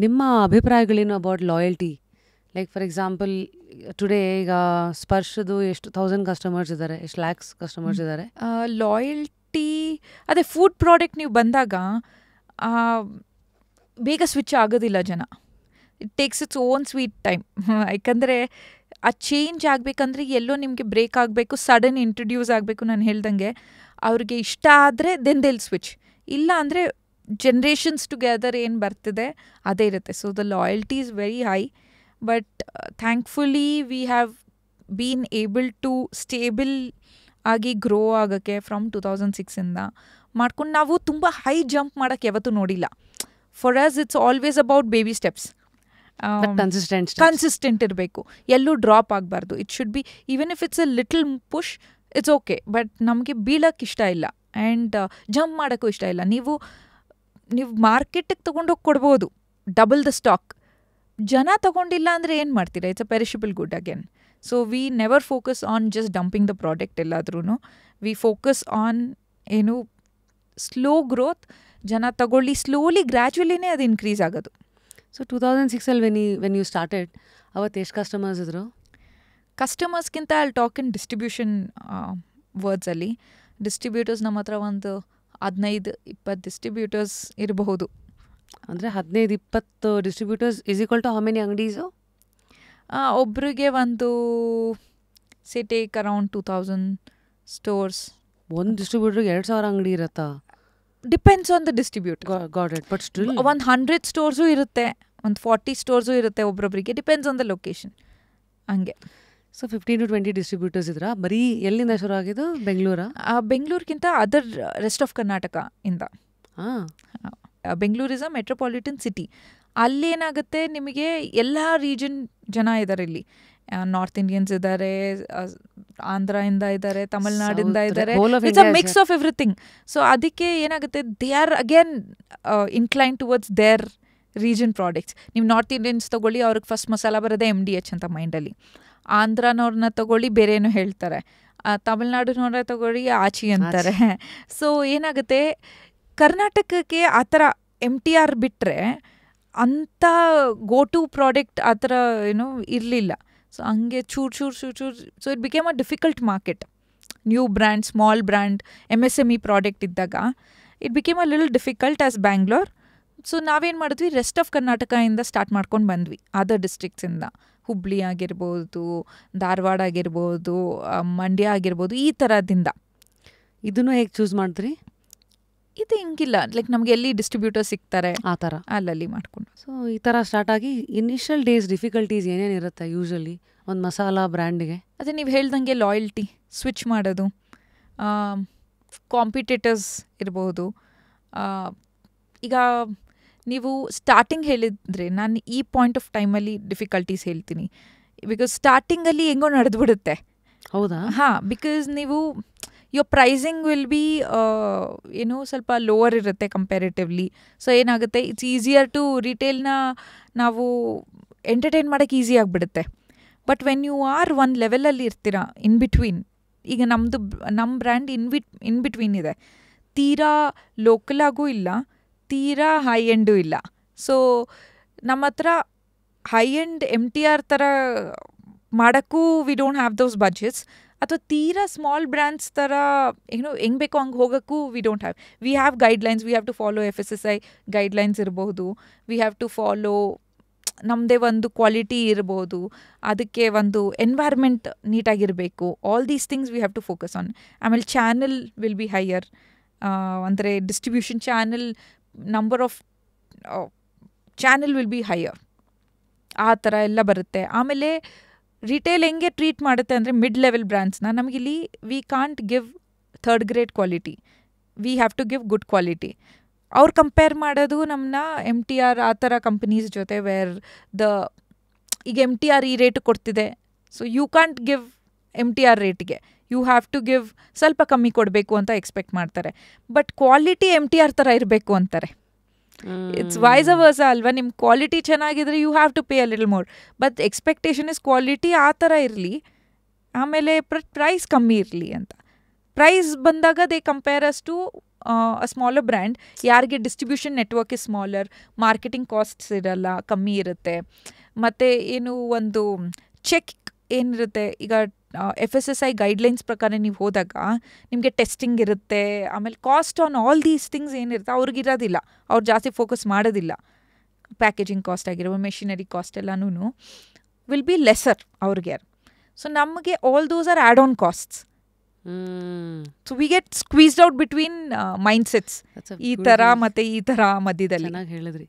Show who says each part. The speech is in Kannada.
Speaker 1: ನಿಮ್ಮ ಅಭಿಪ್ರಾಯಗಳೇನು about loyalty? Like for example today ಈಗ ಸ್ಪರ್ಶದು ಎಷ್ಟು 1000 ಕಸ್ಟಮರ್ಸ್ ಇದ್ದಾರೆ, ಎಷ್ಟು ಲ್ಯಾಕ್ಸ್ ಕಸ್ಟಮರ್ಸ್ ಇದ್ದಾರೆ.
Speaker 2: ಲಾಯಲ್ಟಿ ಅದೇ ಫುಡ್ ಪ್ರಾಡಕ್ಟ್ ನೀವು ಬಂದಾಗ ಬೇಗ ಸ್ವಿಚ್ ಆಗೋದಿಲ್ಲ ಜನ. It takes its own sweet time. ಯಾಕಂದರೆ ಆ ಚೇಂಜ್ ಆಗಬೇಕಂದ್ರೆ ಎಲ್ಲೋ ನಿಮಗೆ ಬ್ರೇಕ್ ಆಗಬೇಕು, ಸಡನ್ ಇಂಟ್ರಡ್ಯೂಸ್ ಆಗಬೇಕು. ನಾನು ಹೇಳ್ದಂಗೆ ಅವ್ರಿಗೆ ಇಷ್ಟ ಆದರೆ ದೆನ್ ದೆಲ್ ಸ್ವಿಚ್, ಇಲ್ಲ ಅಂದರೆ ಜನ್ರೇಷನ್ಸ್ ಟುಗೆದರ್ ಏನು ಬರ್ತಿದೆ ಅದೇ ಇರುತ್ತೆ. So the loyalty is very high. But thankfully we have been able to stable ಆಗಿ ಗ್ರೋ ಆಗೋಕ್ಕೆ ಫ್ರಮ್ 2006ಇಂದ ಮಾಡ್ಕೊಂಡು ನಾವು ತುಂಬ ಹೈ ಜಂಪ್ ಮಾಡೋಕ್ಕೆ ಯಾವತ್ತೂ ನೋಡಿಲ್ಲ. For us it's always about baby steps. Consistent ಇರಬೇಕು, ಎಲ್ಲೂ ಡ್ರಾಪ್ ಆಗಬಾರ್ದು. It should be even if it's a little push it's okay, but ನಮಗೆ ಬೀಳಕ್ಕೆ ಇಷ್ಟ ಇಲ್ಲ ಆ್ಯಂಡ್ ಜಂಪ್ ಮಾಡೋಕ್ಕೂ ಇಷ್ಟ ಇಲ್ಲ. ನೀವು ಮಾರ್ಕೆಟಿಗೆ ತೊಗೊಂಡೋಗಿ ಕೊಡ್ಬೋದು ಡಬಲ್ ದ ಸ್ಟಾಕ್, ಜನ ತೊಗೊಂಡಿಲ್ಲ ಅಂದರೆ ಏನು ಮಾಡ್ತೀರಾ? It's a perishable good again. So we never focus on just dumping the product ಎಲ್ಲಾದ್ರೂ. ವಿ ಫೋಕಸ್ ಆನ್ ಏನು ಸ್ಲೋ ಗ್ರೋತ್, ಜನ ತಗೊಳ್ಳಿ, ಸ್ಲೋಲಿ ಗ್ರ್ಯಾಜುವಲಿನೇ ಅದು ಇನ್ಕ್ರೀಸ್ ಆಗೋದು.
Speaker 1: ಸೊ 2006ಅಲ್ಲಿ ವೆನ್ ಯು ಸ್ಟಾರ್ಟೆಡ್ ಅವತ್ತು ಎಷ್ಟು ಕಸ್ಟಮರ್ಸ್ ಇದ್ರು?
Speaker 2: ಕಸ್ಟಮರ್ಸ್ಗಿಂತ ಅಲ್ಲಿ ಟಾಕ್ ಇನ್ ಡಿಸ್ಟ್ರಿಬ್ಯೂಷನ್ ವರ್ಡ್ಸಲ್ಲಿ. ಡಿಸ್ಟ್ರಿಬ್ಯೂಟರ್ಸ್ ನಮ್ಮ ಹತ್ರ ಒಂದು 15-20 ಡಿಸ್ಟ್ರಿಬ್ಯೂಟರ್ಸ್ ಇರಬಹುದು.
Speaker 1: ಅಂದರೆ 15-20 distributors is equal to how many ಅಂಗಡೀಸು?
Speaker 2: ಒಬ್ರಿಗೆ ಒಂದು ಸೇ ಟೇಕ್ ಅರೌಂಡ್ 2000 ಸ್ಟೋರ್ಸ್.
Speaker 1: ಒಂದು ಡಿಸ್ಟ್ರಿಬ್ಯೂಟರ್ಗೆ 2000 ಅಂಗಡಿ ಇರುತ್ತಾ?
Speaker 2: Depends on the distributor.
Speaker 1: Got it. But still
Speaker 2: ಒಂದು 100 ಸ್ಟೋರ್ಸು ಇರುತ್ತೆ, ಒಂದು 40 ಸ್ಟೋರ್ಸು ಇರುತ್ತೆ ಒಬ್ಬೊಬ್ಬರಿಗೆ. ಡಿಪೆಂಡ್ಸ್ ಆನ್ ದ ಲೊಕೇಶನ್ ಹಂಗೆ.
Speaker 1: ಸೊ 15 to 20 ಡಿಸ್ಟ್ರಿಬ್ಯೂಟರ್ಸ್ ಇದ್ರ. ಬರೀ ಎಲ್ಲಿಂದ ಶುರು ಆಗಿದ್ದು? ಬೆಂಗಳೂರಾ?
Speaker 2: ಬೆಂಗಳೂರಿಗಿಂತ ಅದರ್ ರೆಸ್ಟ್ ಆಫ್ ಕರ್ನಾಟಕ ಇಂದ. Bengaluru is a metropolitan city. ಅಲ್ಲೇನಾಗುತ್ತೆ, ನಿಮಗೆ ಎಲ್ಲ ರೀಜನ್ ಜನ ಇದ್ದಾರೆ ಇಲ್ಲಿ. ನಾರ್ತ್ ಇಂಡಿಯನ್ಸ್ ಇದ್ದಾರೆ, ಆಂಧ್ರದಿಂದ ಇದ್ದಾರೆ, ತಮಿಳ್ನಾಡಿಂದ ಇದ್ದಾರೆ. It's a mix of everything. So ಅದಕ್ಕೆ ಏನಾಗುತ್ತೆ, they are again incline towards their region products. ನೀವು ನಾರ್ತ್ ಇಂಡಿಯನ್ಸ್ ತೊಗೊಳ್ಳಿ, ಅವ್ರಿಗೆ ಫಸ್ಟ್ ಮಸಾಲ ಬರೋದೇ MDH ಅಂತ ಮೈಂಡಲ್ಲಿ. ಆಂಧ್ರನವ್ರನ್ನ ತೊಗೊಳ್ಳಿ, ಬೇರೆ ಏನೋ ಹೇಳ್ತಾರೆ. ತಮಿಳ್ನಾಡಿನವ್ರನ್ನ ತೊಗೊಳ್ಳಿ, ಆಚಿ ಅಂತಾರೆ. ಸೊ ಏನಾಗುತ್ತೆ, ಕರ್ನಾಟಕಕ್ಕೆ ಆ ಥರ MTR ಬಿಟ್ಟರೆ ಅಂಥ ಗೋ ಟು ಪ್ರಾಡಕ್ಟ್ ಆ ಥರ ಏನೋ ಇರಲಿಲ್ಲ. ಸೊ ಹಂಗೆ ಚೂರು. So it became a difficult market. New brand, small brand, MSME product ಇದ್ದಾಗ it became a little difficult as Bangalore. So ನಾವೇನು ಮಾಡಿದ್ವಿ, ರೆಸ್ಟ್ ಆಫ್ ಕರ್ನಾಟಕದಿಂದ ಸ್ಟಾರ್ಟ್ ಮಾಡ್ಕೊಂಡು ಬಂದ್ವಿ. ಅದರ್ ಡಿಸ್ಟ್ರಿಕ್ಟ್ಸಿಂದ, ಹುಬ್ಳಿ ಆಗಿರ್ಬೋದು, ಧಾರವಾಡ ಆಗಿರ್ಬೋದು, ಮಂಡ್ಯ ಆಗಿರ್ಬೋದು, ಈ ಥರದಿಂದ.
Speaker 1: ಇದನ್ನು ಹೇಗೆ ಚೂಸ್ ಮಾಡಿದ್ರಿ?
Speaker 2: ಇದು ಹಿಂಗಿಲ್ಲ, ಲೈಕ್ ನಮಗೆ ಎಲ್ಲಿ ಡಿಸ್ಟ್ರಿಬ್ಯೂಟರ್ ಸಿಗ್ತಾರೆ
Speaker 1: ಆ ಥರ
Speaker 2: ಅಲ್ಲಲ್ಲಿ ಮಾಡ್ಕೊಂಡು.
Speaker 1: ಸೊ ಈ ಥರ ಸ್ಟಾರ್ಟ್ ಆಗಿ ಇನಿಷಿಯಲ್ ಡೇಸ್ ಡಿಫಿಕಲ್ಟೀಸ್ ಏನೇನಿರುತ್ತೆ ಯೂಶಲಿ ಒಂದು ಮಸಾಲ ಬ್ರ್ಯಾಂಡ್ಗೆ?
Speaker 2: ಅದೇ ನೀವು ಹೇಳ್ದಂಗೆ ಲಾಯಲ್ಟಿ, ಸ್ವಿಚ್ ಮಾಡೋದು, ಕಾಂಪಿಟೇಟರ್ಸ್ ಇರ್ಬೋದು. ಈಗ ನೀವು ಸ್ಟಾರ್ಟಿಂಗ್ ಹೇಳಿದರೆ ನಾನು ಈ ಪಾಯಿಂಟ್ ಆಫ್ ಟೈಮಲ್ಲಿ ಡಿಫಿಕಲ್ಟೀಸ್ ಹೇಳ್ತೀನಿ. ಬಿಕಾಸ್ ಸ್ಟಾರ್ಟಿಂಗಲ್ಲಿ ಹೆಂಗೋ ನಡೆದ್ಬಿಡುತ್ತೆ.
Speaker 1: ಹೌದಾ?
Speaker 2: ಹಾಂ, ಬಿಕಾಸ್ ನೀವು ಯೋರ್ ಪ್ರೈಸಿಂಗ್ ವಿಲ್ ಬಿ ಏನೋ ಸ್ವಲ್ಪ ಲೋವರ್ ಇರುತ್ತೆ ಕಂಪ್ಯಾರಿಟಿವ್ಲಿ. ಸೊ ಏನಾಗುತ್ತೆ, ಇಟ್ಸ್ ಈಸಿಯರ್ ಟು ರಿಟೇಲ್ನ ನಾವು ಎಂಟರ್ಟೈನ್ ಮಾಡೋಕ್ಕೆ ಈಸಿ ಆಗಿಬಿಡುತ್ತೆ. But when you are one ಲೆವೆಲಲ್ಲಿ ಇರ್ತೀರಾ ಇನ್ ಬಿಟ್ವೀನ್, ಈಗ ನಮ್ಮ ಬ್ರ್ಯಾಂಡ್ ಇನ್ ಬಿಟ್ವೀನ್ ಇದೆ. ತೀರಾ ಲೋಕಲ್ ಆಗೂ ಇಲ್ಲ, ತೀರಾ ಹೈ ಎಂಡೂ ಇಲ್ಲ. ಸೊ ನಮ್ಮ ಹತ್ರ ಹೈ ಎಂಡ್ MTR ಥರ ಮಾಡೋಕ್ಕೂ we don't have those budgets, ಅಥವಾ ತೀರಾ ಸ್ಮಾಲ್ ಬ್ರ್ಯಾಂಡ್ಸ್ ಥರ ಏನೋ ಹೆಂಗೆ ಬೇಕೋ ಹಂಗೆ ಹೋಗೋಕ್ಕೂ we don't have. We have guidelines, we have to follow FSSAI guidelines ಇರ್ಬೋದು. ವಿ ಹ್ಯಾವ್ ಟು ಫಾಲೋ ನಮ್ಮದೇ ಒಂದು ಕ್ವಾಲಿಟಿ ಇರ್ಬೋದು, ಅದಕ್ಕೆ ಒಂದು ಎನ್ವೈರ್ಮೆಂಟ್ ನೀಟಾಗಿರಬೇಕು. All these things we have to focus on. ಆಮೇಲೆ ಚಾನಲ್ ವಿಲ್ ಬಿ ಹೈಯರ್, ಅಂದರೆ distribution channel, number of channel will be higher. ಆ ಥರ ಎಲ್ಲ ಬರುತ್ತೆ. ಆಮೇಲೆ ರಿಟೇಲ್ ಹೆಂಗೆ ಟ್ರೀಟ್ ಮಾಡುತ್ತೆ ಅಂದರೆ, ಮಿಡ್ ಲೆವೆಲ್ ಬ್ರ್ಯಾಂಡ್ಸ್ನ ನಮಗಿಲ್ಲಿ we can't give third grade quality, we have to give good quality. ಅವ್ರು ಕಂಪೇರ್ ಮಾಡೋದು ನಮ್ಮನ್ನ MTR ಆ ಥರ ಕಂಪನೀಸ್ ಜೊತೆ, ವೇರ್ ಈಗ MTR ಈ ರೇಟ್ ಕೊಡ್ತಿದೆ, so you can't give MTR ರೇಟಿಗೆ, ಯು ಹ್ಯಾವ್ ಟು ಗಿವ್ ಸ್ವಲ್ಪ ಕಮ್ಮಿ ಕೊಡಬೇಕು ಅಂತ ಎಕ್ಸ್ಪೆಕ್ಟ್ ಮಾಡ್ತಾರೆ. ಬಟ್ ಕ್ವಾಲಿಟಿ MTR ಥರ ಇರಬೇಕು ಅಂತಾರೆ. ಇಟ್ಸ್ ವೈಸ್ ವರ್ಸ ಅಲ್ವಾ? ನಿಮ್ಮ ಕ್ವಾಲಿಟಿ ಚೆನ್ನಾಗಿದ್ರೆ you have to pay a little more, but expectation is quality ಆ ಥರ ಇರಲಿ, ಆಮೇಲೆ ಪ್ರೈಸ್ ಕಮ್ಮಿ ಇರಲಿ ಅಂತ. ಪ್ರೈಸ್ ಬಂದಾಗ they compare us to a smaller brand, ಯಾರಿಗೆ distribution network is smaller, marketing costs ಇರಲ್ಲ, ಕಮ್ಮಿ ಇರುತ್ತೆ. ಮತ್ತು ಏನು ಒಂದು ಚೆಕ್ ಏನಿರುತ್ತೆ, ಈಗ FSSAI ಗೈಡ್ಲೈನ್ಸ್ ಪ್ರಕಾರ ನೀವು ಹೋದಾಗ ನಿಮಗೆ ಟೆಸ್ಟಿಂಗ್ ಇರುತ್ತೆ, ಆಮೇಲೆ cost on all these things ಏನಿರುತ್ತೆ ಅವ್ರಿಗಿರೋದಿಲ್ಲ, ಅವ್ರು ಜಾಸ್ತಿ ಫೋಕಸ್ ಮಾಡೋದಿಲ್ಲ. ಪ್ಯಾಕೇಜಿಂಗ್ ಕಾಸ್ಟ್ ಆಗಿರೋ, ಮೆಷಿನರಿ ಕಾಸ್ಟ್ ಎಲ್ಲನೂ ವಿಲ್ ಬಿ ಲೆಸರ್ ಅವ್ರಿಗೆ. ಸೊ ನಮಗೆ all those are add on costs. So we get squeezed out between mindsets, ಈ ಥರ ಮತ್ತು ಈ ಥರ ಮಧ್ಯದಲ್ಲಿ.
Speaker 1: ಚೆನ್ನಾಗಿ ಹೇಳಿದ್ರಿ.